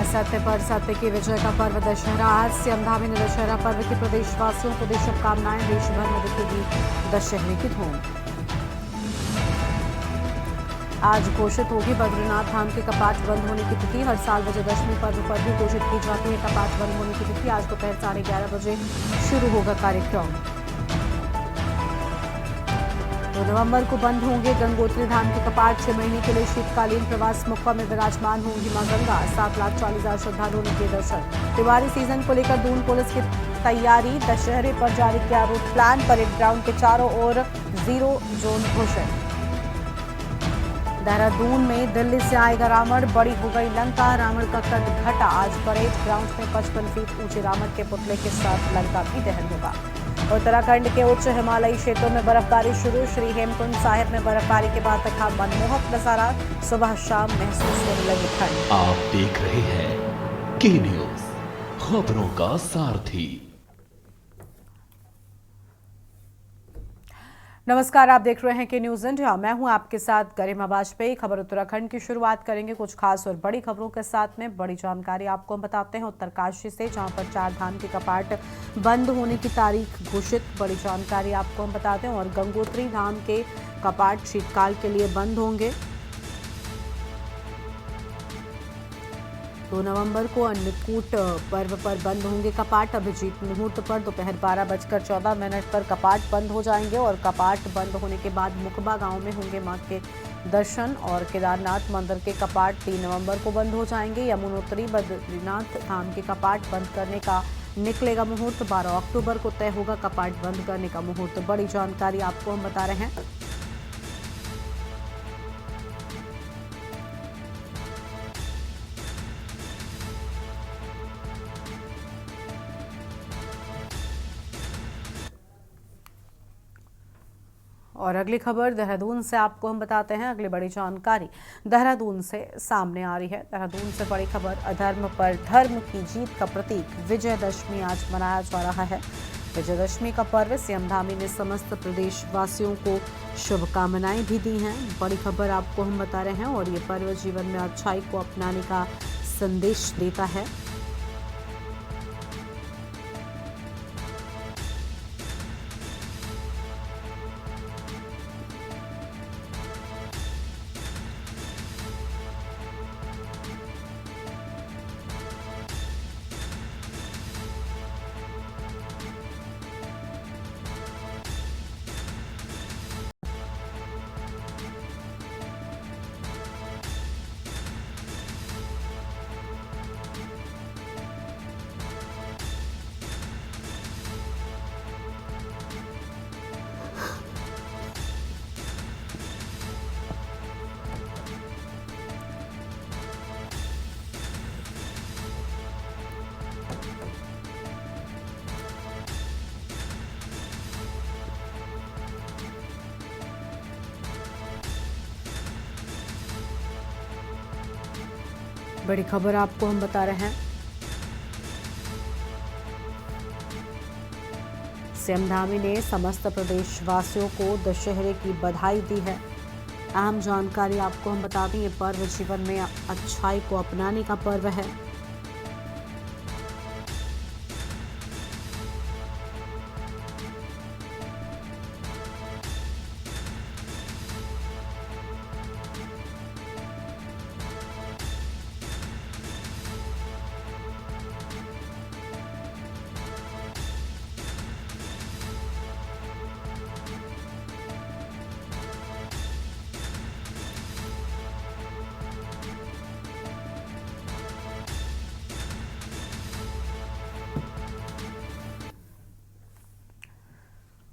असत्य पर सत्य की विजय का पर्व दशहरा आज सीएम ने दशहरा पर्व की प्रदेशवासियों को दी शुभकामनाएं। देश भर में दिखेगी दशहरे की धूम। आज घोषित होगी बद्रीनाथ धाम के कपाट बंद होने की तिथि। हर साल विजयदशमी पर्व पर भी घोषित की जाती है कपाट बंद होने की तिथि। आज दोपहर 11:30 बजे शुरू होगा कार्यक्रम। 2 नवंबर को बंद होंगे गंगोत्री धाम के कपाट। 6 महीने के लिए शीतकालीन प्रवास मुक्का में विराजमान होंगी मां गंगा। 7,40,000 श्रद्धालुओं ने किए दर्शन। त्योहारी सीजन को लेकर दून पुलिस की तैयारी। दशहरे पर जारी किया रूट प्लान। परेड ग्राउंड के चारों ओर 0 जोन घोषित। देहरादून में दिल्ली से आएगा रावण। बड़ी हो गई लंका। रावण का कद घटा। आज परेड ग्राउंड में 55 फीट ऊंचे रावण के पुतले के साथ लंका भी दहन होगा। उत्तराखंड के उच्च हिमालयी क्षेत्रों में बर्फबारी शुरू। श्री हेमकुंड साहिब में बर्फबारी के बाद तक मनमोहक नजारा। सुबह शाम महसूस होने लगी ठंड। आप देख रहे हैं के न्यूज, खबरों का सारथी। नमस्कार, आप देख रहे हैं के न्यूज इंडिया। मैं हूं आपके साथ गरिमा वाजपेयी। खबर उत्तराखंड की शुरुआत करेंगे कुछ खास और बड़ी खबरों के साथ में। बड़ी जानकारी आपको हम बताते हैं उत्तरकाशी से, जहां पर 4 धाम के कपाट बंद होने की तारीख घोषित। बड़ी जानकारी आपको हम बताते हैं। और गंगोत्री धाम के कपाट शीतकाल के लिए बंद होंगे। 2 नवंबर को अन्नकूट पर्व पर बंद होंगे कपाट। अभिजीत मुहूर्त पर दोपहर 12:14 पर कपाट बंद हो जाएंगे। और कपाट बंद होने के बाद मुकबा गांव में होंगे मां के दर्शन। और केदारनाथ मंदिर के कपाट 3 नवंबर को बंद हो जाएंगे। यमुनोत्री बद्रीनाथ धाम के कपाट बंद करने का निकलेगा मुहूर्त। 12 अक्टूबर को तय होगा कपाट बंद करने का मुहूर्त। बड़ी जानकारी आपको हम बता रहे हैं। और अगली खबर देहरादून से आपको हम बताते हैं। अगली बड़ी जानकारी देहरादून से सामने आ रही है। देहरादून से बड़ी खबर, अधर्म पर धर्म की जीत का प्रतीक विजयदशमी आज मनाया जा रहा है। विजयदशमी का पर्व सीएम धामी ने समस्त प्रदेशवासियों को शुभकामनाएं भी दी हैं। बड़ी खबर आपको हम बता रहे हैं। और ये पर्व जीवन में अच्छाई को अपनाने का संदेश देता है। बड़ी खबर आपको हम बता रहे हैं। सीएम धामी ने समस्त प्रदेशवासियों को दशहरे की बधाई दी है। अहम जानकारी आपको हम बता दें, ये पर्व जीवन में अच्छाई को अपनाने का पर्व है।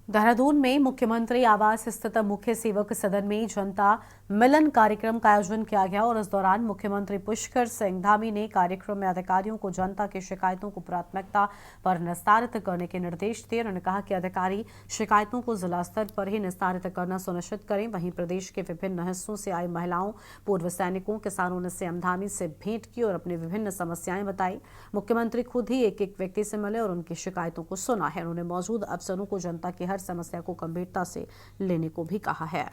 देहरादून में मुख्यमंत्री आवास स्थित मुख्य सेवक सदन में जनता मिलन कार्यक्रम का आयोजन किया गया। और इस दौरान मुख्यमंत्री पुष्कर सिंह धामी ने कार्यक्रम में अधिकारियों को जनता की शिकायतों को प्राथमिकता पर निस्तारित करने के निर्देश दिए। उन्होंने कहा कि अधिकारी शिकायतों को जिला स्तर पर ही निस्तारित करना सुनिश्चित करें। वहीं प्रदेश के विभिन्न हिस्सों से आए महिलाओं, पूर्व सैनिकों, किसानों ने सीएम धामी से भेंट की और अपनी विभिन्न समस्याएं बताई। मुख्यमंत्री खुद ही एक एक व्यक्ति से मिले और उनकी शिकायतों को सुना है। उन्होंने मौजूद अफसरों को जनता की हर समस्या को गंभीरता से लेने को भी कहा है।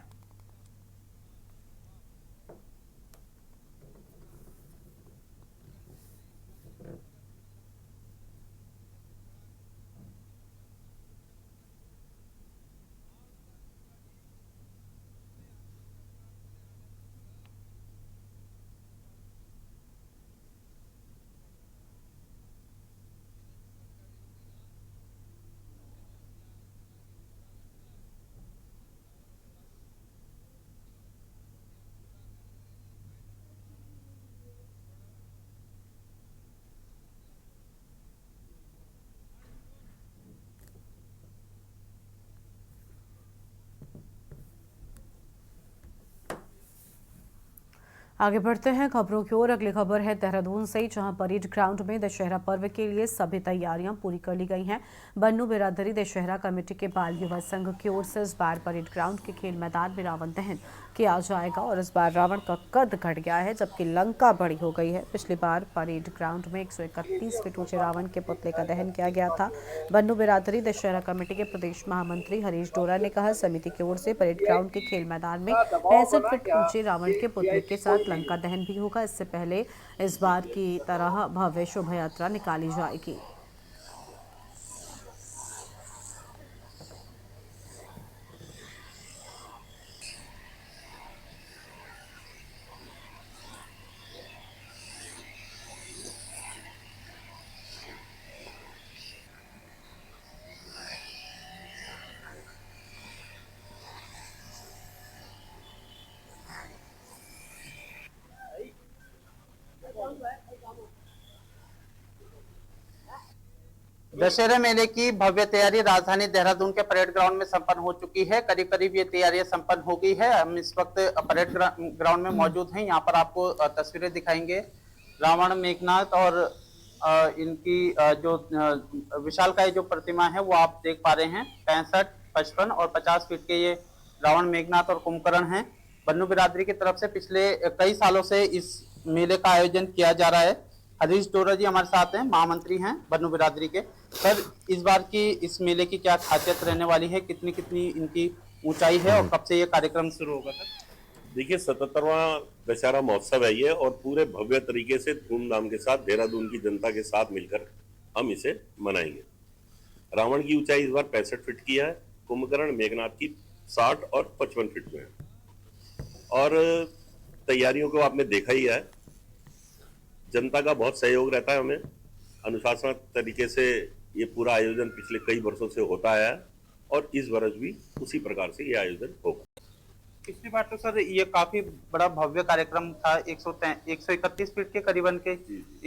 आगे बढ़ते हैं खबरों की ओर। अगली खबर है देहरादून से, जहां परेड ग्राउंड में दशहरा पर्व के लिए सभी तैयारियां पूरी कर ली गई हैं। बन्नू बिरादरी दशहरा कमेटी के बाल युवा संघ की ओर से इस बार परेड ग्राउंड के खेल मैदान में रावण दहन किया जाएगा और इस बार रावण का कद घट गया है जबकि लंका बड़ी हो गई है। पिछली बार परेड ग्राउंड में 131 फीट ऊंचे रावण के पुतले का दहन किया गया था। बन्नू बिरादरी दशहरा कमेटी के प्रदेश महामंत्री हरीश डोरा ने कहा, समिति की ओर से परेड ग्राउंड के खेल मैदान में 65 फीट ऊंचे रावण के पुतले के साथ लंका दहन भी होगा। इससे पहले इस बार की तरह भव्य शोभा यात्रा निकाली जाएगी। दशहरे मेले की भव्य तैयारी राजधानी देहरादून के परेड ग्राउंड में संपन्न हो चुकी है। करीब करीब ये तैयारियां संपन्न हो गई है। हम इस वक्त परेड ग्राउंड में मौजूद हैं। यहाँ पर आपको तस्वीरें दिखाएंगे। रावण, मेघनाथ और इनकी जो विशालकाय जो प्रतिमा है वो आप देख पा रहे हैं। 65, 55 और 50 फीट के ये रावण, मेघनाथ और कुंभकर्ण हैं। बन्नू बिरादरी की तरफ से पिछले कई सालों से इस मेले का आयोजन किया जा रहा है। हरीश डोरा जी हमारे साथ हैं, महामंत्री हैं बन्नू बिरादरी के। सर, इस बार की इस मेले की क्या खासियत रहने वाली है? कितनी कितनी इनकी ऊंचाई है और कब से ये कार्यक्रम शुरू होगा सर? देखिए, 77वां दशहरा महोत्सव है ये, और पूरे भव्य तरीके से धूमधाम के साथ देहरादून की जनता के साथ मिलकर हम इसे मनाएंगे। रावण की ऊंचाई इस बार 65 फीट की है। कुंभकर्ण, मेघनाथ की 60 और 55 फीट में है। और तैयारियों को आपने देखा ही है। जनता का बहुत सहयोग रहता है हमें। अनुशासन तरीके से ये पूरा आयोजन पिछले कई वर्षों से होता है और इस वर्ष भी उसी प्रकार से ये आयोजन होगा। पिछली बार तो सर ये काफी बड़ा भव्य कार्यक्रम था। 131 फीट के करीबन के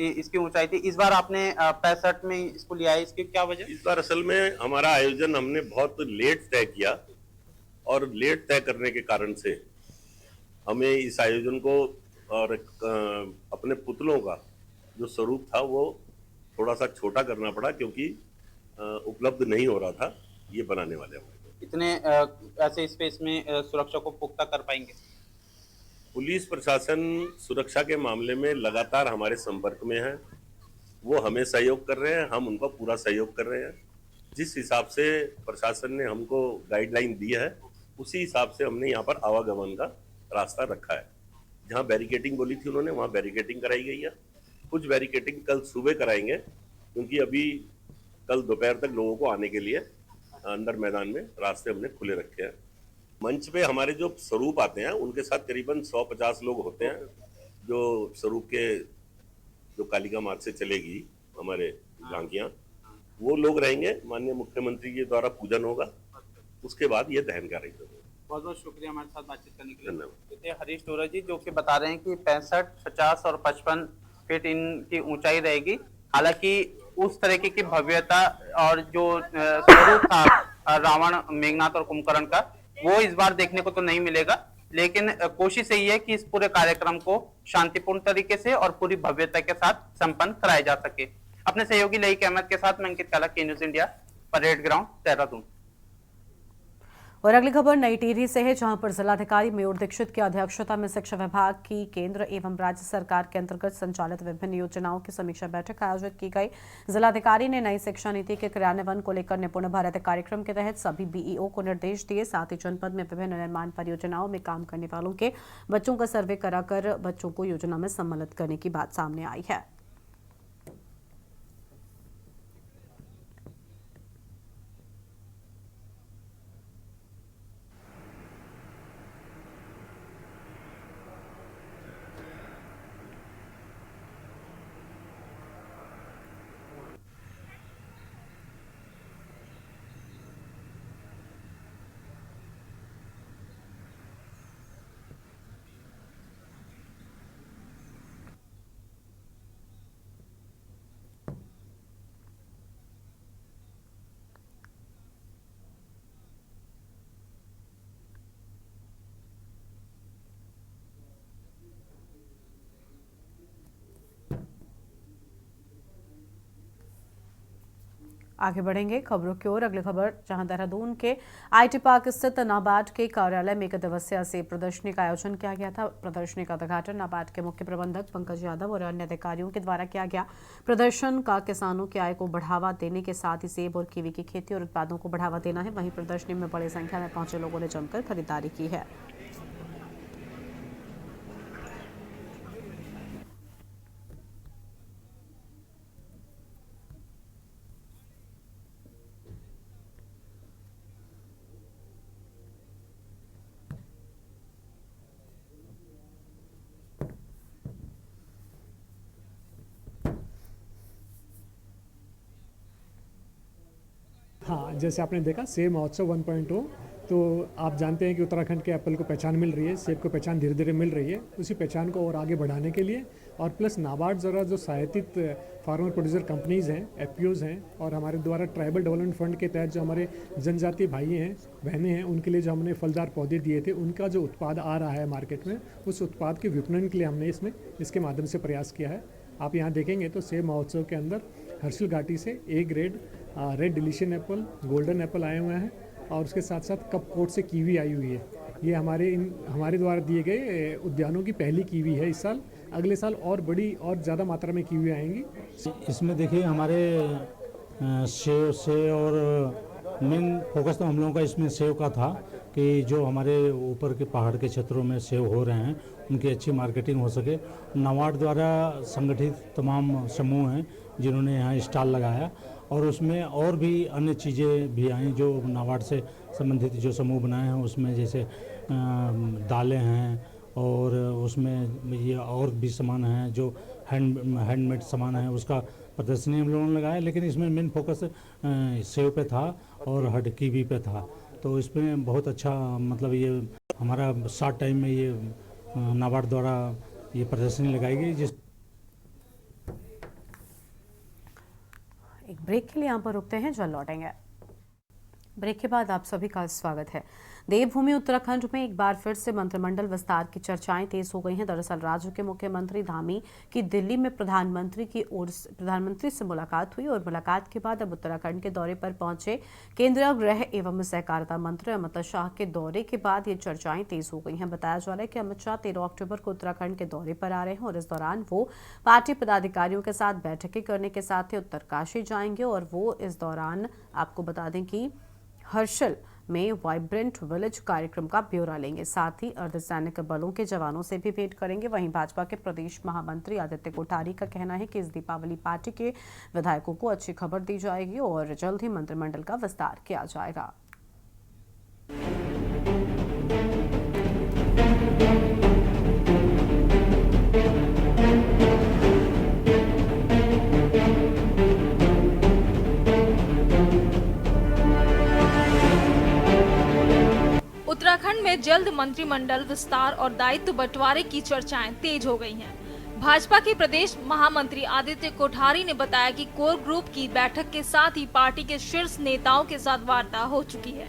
इसकी ऊंचाई थी। इस बार आपने 65 में इसको लिया है, इसकी क्या वजह? इस बार असल में हमारा आयोजन हमने बहुत लेट तय किया, और लेट तय करने के कारण से हमें इस आयोजन को और अपने पुतलों का जो स्वरूप था वो थोड़ा सा छोटा करना पड़ा, क्योंकि उपलब्ध नहीं हो रहा था ये बनाने वाले हमारे। इतने ऐसे स्पेस में सुरक्षा को पुख्ता कर पाएंगे? पुलिस प्रशासन सुरक्षा के मामले में लगातार हमारे संपर्क में है। वो हमें सहयोग कर रहे हैं, हम उनका पूरा सहयोग कर रहे हैं। जिस हिसाब से प्रशासन ने हमको गाइडलाइन दी है उसी हिसाब से हमने यहाँ पर आवागमन का रास्ता रखा है। जहाँ बैरिकेटिंग बोली थी उन्होंने, वहाँ बैरिकेटिंग कराई गई है। कुछ बैरिकेटिंग कल सुबह कराएंगे, क्योंकि अभी कल दोपहर तक लोगों को आने के लिए अंदर मैदान में रास्ते हमने खुले रखे हैं। मंच पे हमारे जो स्वरूप आते हैं उनके साथ करीबन 150 लोग होते हैं। जो स्वरूप के जो कालिका मार्ग से चलेगी हमारे झांकियाँ, वो लोग रहेंगे। माननीय मुख्यमंत्री के द्वारा पूजन होगा, उसके बाद ये दहन कार्यक्रम होगा। बहुत बहुत शुक्रिया हमारे साथ बातचीत करने के लिए। धन्यवाद। हरीश डोरा जी जो कि बता रहे हैं कि 65, 50 और 55 फीट इनकी ऊंचाई रहेगी। हालांकि उस तरीके की भव्यता और जो स्वरूप था रावण, मेघनाथ और कुंभकर्ण का, वो इस बार देखने को तो नहीं मिलेगा। लेकिन कोशिश यही है कि इस पूरे कार्यक्रम को शांतिपूर्ण तरीके से और पूरी भव्यता के साथ संपन्न कराया जा सके। अपने सहयोगी लईक अहमद के साथ मैं अंकित काला, के news India, parade ground, Dehradun. और अगली खबर नई टिहरी से है, जहां पर जिलाधिकारी मयूर दीक्षित की अध्यक्षता में शिक्षा विभाग की केंद्र एवं राज्य सरकार के अंतर्गत संचालित विभिन्न योजनाओं की समीक्षा बैठक आयोजित की गई। जिलाधिकारी ने नई शिक्षा नीति के क्रियान्वयन को लेकर निपुण भारत कार्यक्रम के तहत सभी बीईओ को निर्देश दिए। साथ ही जनपद में विभिन्न निर्माण परियोजनाओं में काम करने वालों के बच्चों का सर्वे कराकर बच्चों को योजना में सम्मिलित करने की बात सामने आई है। आगे बढ़ेंगे खबरों की ओर। अगली खबर, जहां देहरादून के आईटी पार्क स्थित नाबार्ड के कार्यालय में 1 दिवसीय सेब प्रदर्शनी का आयोजन किया गया था। प्रदर्शनी का उद्घाटन नाबार्ड के मुख्य प्रबंधक पंकज यादव और अन्य अधिकारियों के द्वारा किया गया। प्रदर्शन का किसानों की आय को बढ़ावा देने के साथ ही सेब और कीवी की खेती और उत्पादों को बढ़ावा देना है। वहीं प्रदर्शनी में बड़ी संख्या में पहुंचे लोगों ने जमकर खरीदारी की है। हाँ, जैसे आपने देखा सेब महोत्सव 1.0, तो आप जानते हैं कि उत्तराखंड के एप्पल को पहचान मिल रही है, सेब को पहचान धीरे धीरे मिल रही है। उसी पहचान को और आगे बढ़ाने के लिए और प्लस नाबार्ड द्वारा जो सहायतित फार्मर प्रोड्यूसर कंपनीज़ हैं, एफपीओज़ हैं, और हमारे द्वारा ट्राइबल डेवलपमेंट फंड के तहत जो हमारे जनजातीय भाई हैं, बहनें हैं, उनके लिए जो हमने फलदार पौधे दिए थे, उनका जो उत्पाद आ रहा है मार्केट में, उस उत्पाद के विपणन के लिए हमने इसके माध्यम से प्रयास किया है। आप यहाँ देखेंगे तो सेब महोत्सव के अंदर हर्षिल घाटी से A grade red delicious apple, golden apple आए हुए हैं, और उसके साथ साथ कप कोट से कीवी आई हुई है। ये हमारे द्वारा दिए गए उद्यानों की पहली कीवी है इस साल। अगले साल और बड़ी और ज़्यादा मात्रा में कीवी आएंगी। इसमें देखिए हमारे सेव से और मेन फोकस तो हम लोगों का इसमें सेव का था कि जो हमारे ऊपर के पहाड़ के क्षेत्रों में सेव हो रहे हैं उनकी अच्छी मार्केटिंग हो सके। नाबार्ड द्वारा संगठित तमाम समूह हैं जिन्होंने यहाँ स्टॉल लगाया, और उसमें और भी अन्य चीज़ें भी आई जो नाबार्ड से संबंधित जो समूह बनाए हैं, उसमें जैसे दालें हैं, और उसमें ये और भी सामान हैं जो हैंडमेड सामान है, उसका प्रदर्शनी हम लोगों ने लगाया। लेकिन इसमें मेन फोकस सेव पे था और कीवी पे था। तो इसमें बहुत अच्छा मतलब ये हमारा शॉर्ट टाइम में ये नाबार्ड द्वारा ये प्रदर्शनी लगाई गई। जिस एक ब्रेक के लिए यहाँ पर रुकते हैं, जल्द लौटेंगे। ब्रेक के बाद आप सभी का स्वागत है। देवभूमि उत्तराखंड में एक बार फिर से मंत्रिमंडल विस्तार की चर्चाएं तेज हो गई हैं। दरअसल राज्य के मुख्यमंत्री धामी की दिल्ली में प्रधानमंत्री से मुलाकात हुई, और मुलाकात के बाद अब उत्तराखंड के दौरे पर पहुंचे केंद्रीय गृह एवं सहकारिता मंत्री अमित शाह के दौरे के बाद ये चर्चाएं तेज हो गई हैं। बताया जा रहा है कि अमित शाह 13 अक्टूबर को उत्तराखंड के दौरे पर आ रहे हैं, और इस दौरान वो पार्टी पदाधिकारियों के साथ बैठकें करने के साथ ही उत्तरकाशी जाएंगे। और वो इस दौरान आपको बता दें कि हर्षिल में वाइब्रेंट विलेज कार्यक्रम का ब्यौरा लेंगे, साथ ही अर्धसैनिक बलों के जवानों से भी भेंट करेंगे। वहीं भाजपा के प्रदेश महामंत्री आदित्य कोठारी का कहना है कि इस दीपावली पार्टी के विधायकों को अच्छी खबर दी जाएगी और जल्द ही मंत्रिमंडल का विस्तार किया जाएगा। उत्तराखंड में जल्द मंत्रिमंडल विस्तार और दायित्व बंटवारे की चर्चाएं तेज हो गई हैं। भाजपा के प्रदेश महामंत्री आदित्य कोठारी ने बताया कि कोर ग्रुप की बैठक के साथ ही पार्टी के शीर्ष नेताओं के साथ वार्ता हो चुकी है।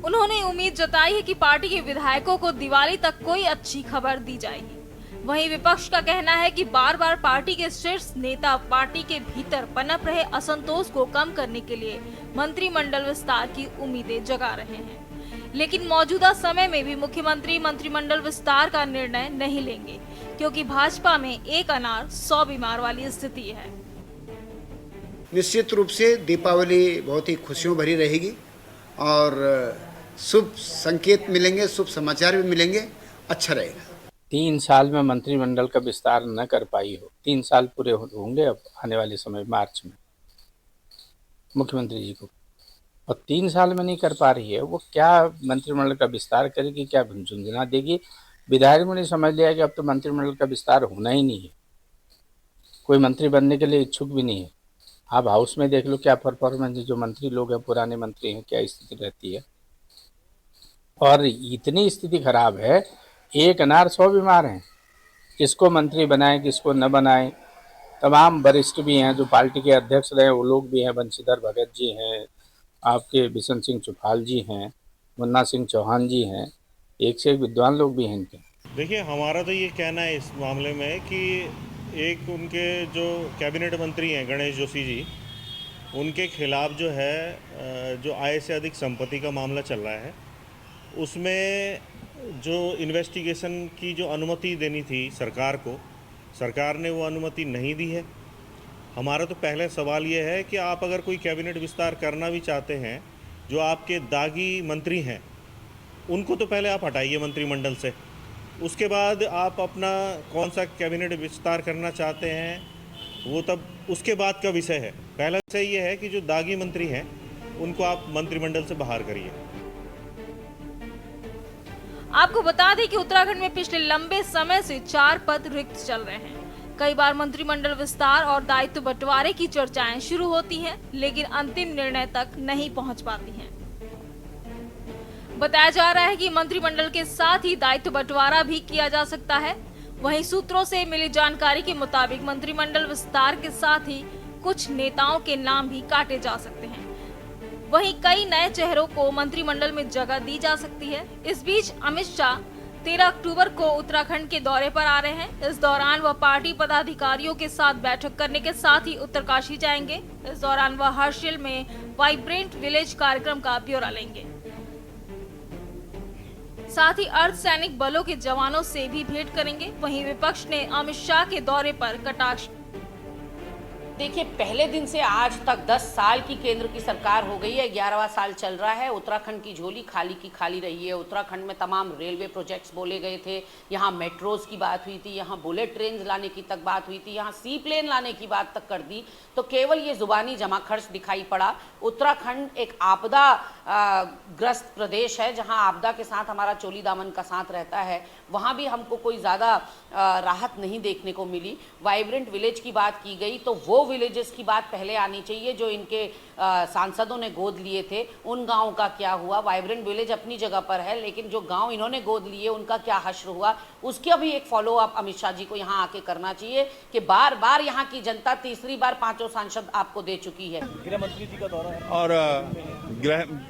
उन्होंने उम्मीद जताई है कि पार्टी के विधायकों को दिवाली तक कोई अच्छी खबर दी जाएगी। वहीं विपक्ष का कहना है कि बार बार पार्टी के शीर्ष नेता पार्टी के भीतर पनप रहे असंतोष को कम करने के लिए मंत्रिमंडल विस्तार की उम्मीदें जगा रहे हैं। लेकिन मौजूदा समय में भी मुख्यमंत्री मंत्रिमंडल विस्तार का निर्णय नहीं लेंगे, क्योंकि भाजपा में एक अनार 100 बीमार वाली स्थिति है। निश्चित रूप से दीपावली बहुत ही खुशियों भरी रहेगी और शुभ संकेत मिलेंगे, शुभ समाचार भी मिलेंगे, अच्छा रहेगा। 3 साल में मंत्रिमंडल का विस्तार न कर पाई हो, 3 साल पूरे होंगे अब आने वाले समय मार्च में मुख्यमंत्री जी को, और 3 साल में नहीं कर पा रही है। वो क्या मंत्रिमंडल का विस्तार करेगी, क्या झुंझुना देगी? विधायकों ने समझ लिया कि अब तो मंत्रिमंडल का विस्तार होना ही नहीं है, कोई मंत्री बनने के लिए इच्छुक भी नहीं है। आप हाउस में देख लो क्या परफॉर्मेंस, जो मंत्री लोग हैं, पुराने मंत्री हैं, क्या स्थिति रहती है। और इतनी स्थिति खराब है, एक अनार 100 बीमार हैं। किसको मंत्री बनाएं, किसको न बनाएं। तमाम वरिष्ठ भी हैं, जो पार्टी के अध्यक्ष रहे वो लोग भी हैं, बंशीधर भगत जी हैं, आपके बिशन सिंह चुफाल जी हैं, मुन्ना सिंह चौहान जी हैं, एक से एक विद्वान लोग भी हैं इनके। देखिए, हमारा तो ये कहना है इस मामले में कि एक उनके जो कैबिनेट मंत्री हैं गणेश जोशी जी, उनके खिलाफ जो है जो आय से अधिक संपत्ति का मामला चल रहा है, उसमें जो इन्वेस्टिगेशन की जो अनुमति देनी थी सरकार को, सरकार ने वो अनुमति नहीं दी है। हमारा तो पहले सवाल ये है कि आप अगर कोई कैबिनेट विस्तार करना भी चाहते हैं, जो आपके दागी मंत्री हैं उनको तो पहले आप हटाइए मंत्रिमंडल से, उसके बाद आप अपना कौन सा कैबिनेट विस्तार करना चाहते हैं वो तब उसके बाद का विषय है। पहला विषय ये है कि जो दागी मंत्री हैं उनको आप मंत्रिमंडल से बाहर करिए। आपको बता दें कि उत्तराखंड में पिछले लंबे समय से 4 पद रिक्त चल रहे हैं। कई बार मंत्रिमंडल विस्तार और दायित्व बंटवारे की चर्चाएं शुरू होती हैं, लेकिन अंतिम निर्णय तक नहीं पहुंच पाती हैं। बताया जा रहा है कि मंत्रिमंडल के साथ ही दायित्व बंटवारा भी किया जा सकता है। वहीं सूत्रों से मिली जानकारी के मुताबिक मंत्रिमंडल विस्तार के साथ ही कुछ नेताओं के नाम भी काटे जा सकते हैं। वहीं कई नए चेहरों को मंत्रिमंडल में जगह दी जा सकती है। इस बीच अमित शाह 13 अक्टूबर को उत्तराखंड के दौरे पर आ रहे हैं। इस दौरान वह पार्टी पदाधिकारियों के साथ बैठक करने के साथ ही उत्तरकाशी जाएंगे। इस दौरान वह हर्षिल में वाइब्रेंट विलेज कार्यक्रम का ब्यौरा लेंगे। साथ ही अर्धसैनिक बलों के जवानों से भी भेंट करेंगे। वहीं विपक्ष ने अमित शाह के दौरे पर कटाक्ष। देखिए, पहले दिन से आज तक 10 साल की केंद्र की सरकार हो गई है, 11वां साल चल रहा है। उत्तराखंड की झोली खाली की खाली रही है। उत्तराखंड में तमाम रेलवे प्रोजेक्ट्स बोले गए थे, यहाँ मेट्रोज की बात हुई थी, यहाँ बुलेट ट्रेन लाने की तक बात हुई थी, यहाँ सी प्लेन लाने की बात तक कर दी, तो केवल ये जुबानी जमा खर्च दिखाई पड़ा। उत्तराखंड एक आपदा ग्रस्त प्रदेश है, जहाँ आपदा के साथ हमारा चोली दामन का साथ रहता है। वहाँ भी हमको कोई ज़्यादा राहत नहीं देखने को मिली। वाइब्रेंट विलेज की बात की गई, तो वो विलेजेस की बात पहले आनी चाहिए जो इनके सांसदों ने गोद लिए थे। उन गाँव का क्या हुआ? वाइब्रेंट विलेज अपनी जगह पर है, लेकिन जो गांव इन्होंने गोद लिए उनका क्या हश्र हुआ, उसका भी एक फॉलो अप अमित शाह जी को यहाँ आके करना चाहिए कि बार बार यहाँ की जनता तीसरी बार 5 सांसद आपको दे चुकी है। गृह मंत्री जी का दौरा है और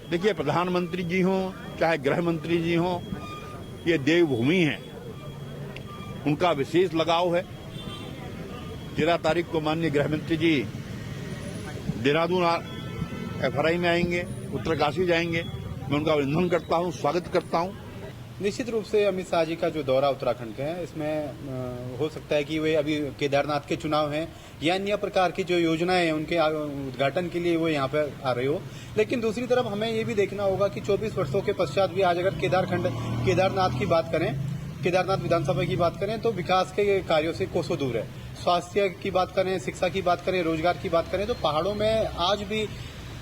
देखिए, प्रधानमंत्री जी हों चाहे गृह मंत्री जी हों, ये देवभूमि है, उनका विशेष लगाव है। 13 तारीख को माननीय गृह मंत्री जी देहरादून FRI में आएंगे, उत्तरकाशी जाएंगे। मैं उनका अभिनंदन करता हूं, स्वागत करता हूं। निश्चित रूप से अमित शाह जी का जो दौरा उत्तराखंड का है, इसमें हो सकता है कि वे अभी केदारनाथ के चुनाव हैं या अन्य प्रकार की जो योजनाएं हैं उनके उद्घाटन के लिए वो यहाँ पे आ रहे हो। लेकिन दूसरी तरफ हमें ये भी देखना होगा कि 24 वर्षों के पश्चात भी आज अगर केदारनाथ की बात करें, केदारनाथ विधानसभा की बात करें, तो विकास के कार्यों से कोसों दूर है। स्वास्थ्य की बात करें, शिक्षा की बात करें, रोजगार की बात करें, तो पहाड़ों में आज भी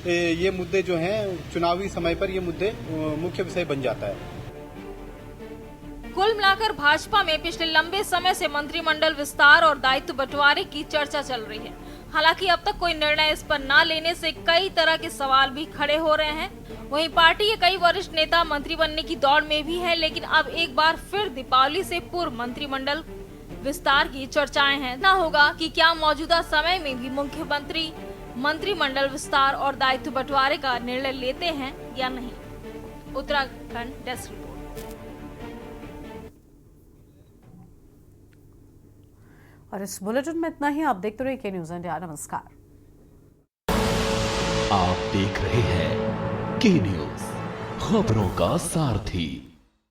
ये मुद्दे जो हैं चुनावी समय पर ये मुद्दे मुख्य विषय बन जाता है। कुल मिलाकर भाजपा में पिछले लंबे समय से मंत्रिमंडल विस्तार और दायित्व बंटवारे की चर्चा चल रही है। हालांकि अब तक कोई निर्णय इस पर न लेने से कई तरह के सवाल भी खड़े हो रहे हैं। वहीं पार्टी के कई वरिष्ठ नेता मंत्री बनने की दौड़ में भी हैं, लेकिन अब एक बार फिर दीपावली से पूर्व मंत्रिमंडल विस्तार की चर्चाएं हैं। ना होगा कि क्या मौजूदा समय में भी मुख्यमंत्री मंत्रिमंडल विस्तार और दायित्व बंटवारे का निर्णय लेते हैं या नहीं। Uttarakhand desk report. और इस बुलेटिन में इतना ही। आप देखते रहिए के न्यूज़ इंडिया। नमस्कार। आप देख रहे हैं के न्यूज़, खबरों का सारथी।